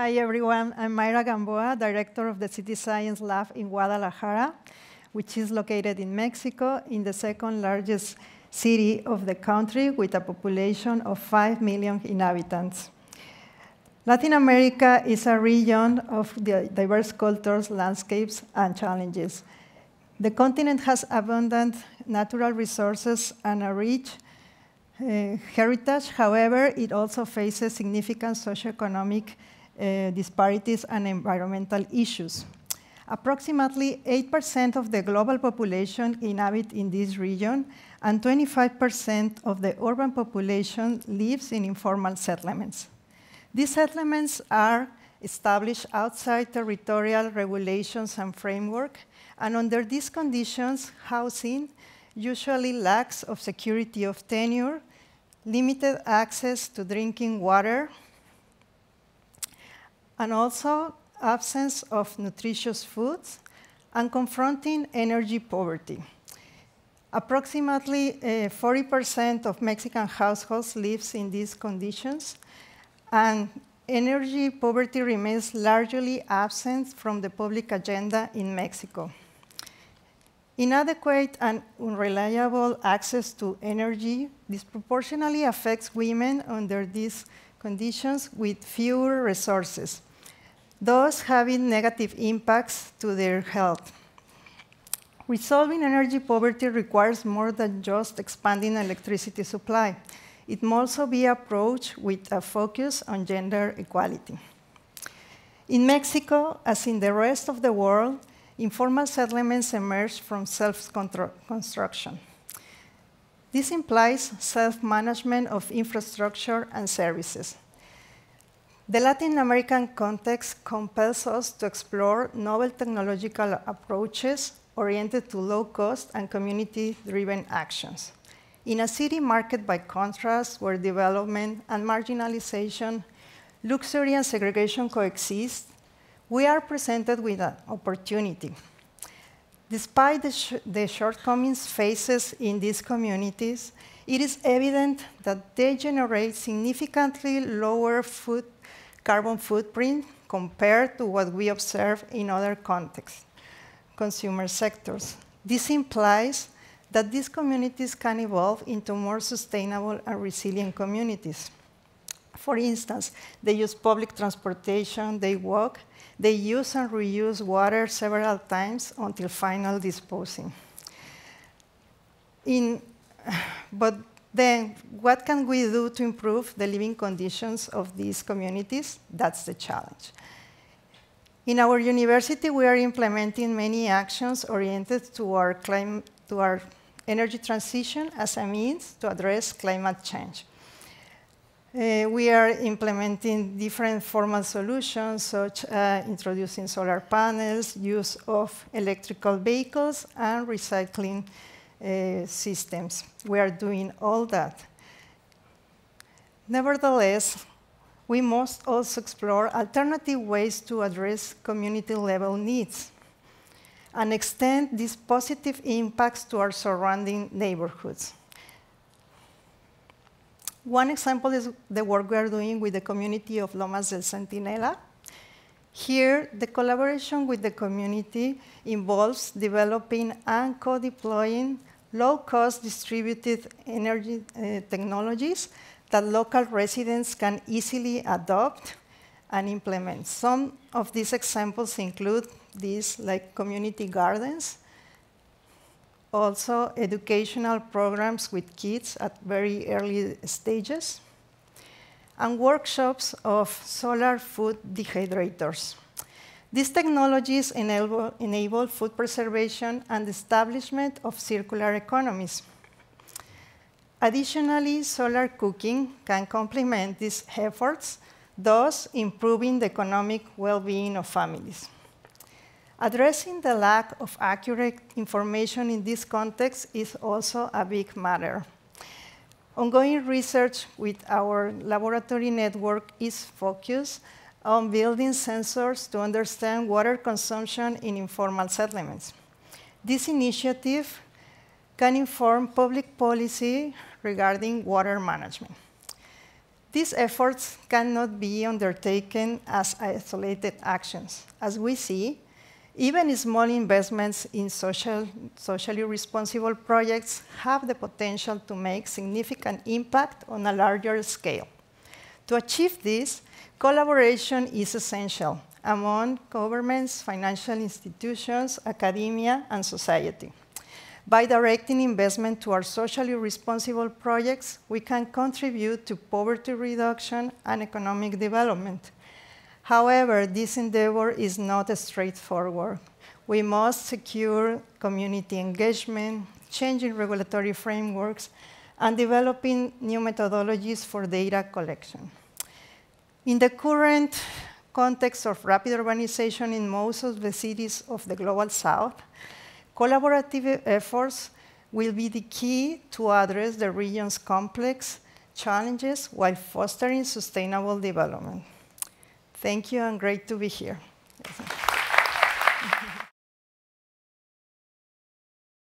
Hi, everyone. I'm Mayra Gamboa, director of the City Science Lab in Guadalajara, which is located in Mexico, in the second largest city of the country with a population of 5 million inhabitants. Latin America is a region of diverse cultures, landscapes, and challenges. The continent has abundant natural resources and a rich heritage. However, it also faces significant socioeconomic disparities and environmental issues. Approximately 8% of the global population inhabit in this region, and 25% of the urban population lives in informal settlements. These settlements are established outside territorial regulations and framework, and under these conditions, housing usually lacks of security of tenure, limited access to drinking water, and also absence of nutritious foods, and confronting energy poverty. Approximately 40% of Mexican households lives in these conditions, and energy poverty remains largely absent from the public agenda in Mexico. Inadequate and unreliable access to energy disproportionately affects women under these conditions with fewer resources, thus having negative impacts to their health. Resolving energy poverty requires more than just expanding electricity supply. It must also be approached with a focus on gender equality. In Mexico, as in the rest of the world, informal settlements emerge from self-construction. This implies self-management of infrastructure and services. The Latin American context compels us to explore novel technological approaches oriented to low-cost and community-driven actions. In a city marked by contrast, where development and marginalization, luxury and segregation coexist, we are presented with an opportunity. Despite the shortcomings faced in these communities, it is evident that they generate significantly lower carbon footprint compared to what we observe in other contexts, consumer sectors. This implies that these communities can evolve into more sustainable and resilient communities. For instance, they use public transportation, they walk, they use and reuse water several times until final disposing. But then, what can we do to improve the living conditions of these communities? That's the challenge. In our university, we are implementing many actions oriented to our energy transition as a means to address climate change. We are implementing different formal solutions, such as introducing solar panels, use of electrical vehicles, and recycling systems. We are doing all that. Nevertheless, we must also explore alternative ways to address community-level needs and extend these positive impacts to our surrounding neighborhoods. One example is the work we are doing with the community of Lomas del Centinela. Here, the collaboration with the community involves developing and co-deploying low-cost distributed energy technologies that local residents can easily adopt and implement. Some of these examples include these, like community gardens, also educational programs with kids at very early stages, and workshops of solar food dehydrators. These technologies enable food preservation and establishment of circular economies. Additionally, solar cooking can complement these efforts, thus improving the economic well-being of families. Addressing the lack of accurate information in this context is also a big matter. Ongoing research with our laboratory network is focused on building sensors to understand water consumption in informal settlements. This initiative can inform public policy regarding water management. These efforts cannot be undertaken as isolated actions. As we see, even small investments in socially responsible projects have the potential to make significant impact on a larger scale. To achieve this, collaboration is essential among governments, financial institutions, academia, and society. By directing investment to our socially responsible projects, we can contribute to poverty reduction and economic development. However, this endeavor is not straightforward. We must secure community engagement, changing regulatory frameworks, and developing new methodologies for data collection. In the current context of rapid urbanization in most of the cities of the Global South, collaborative efforts will be the key to address the region's complex challenges while fostering sustainable development. Thank you, and great to be here.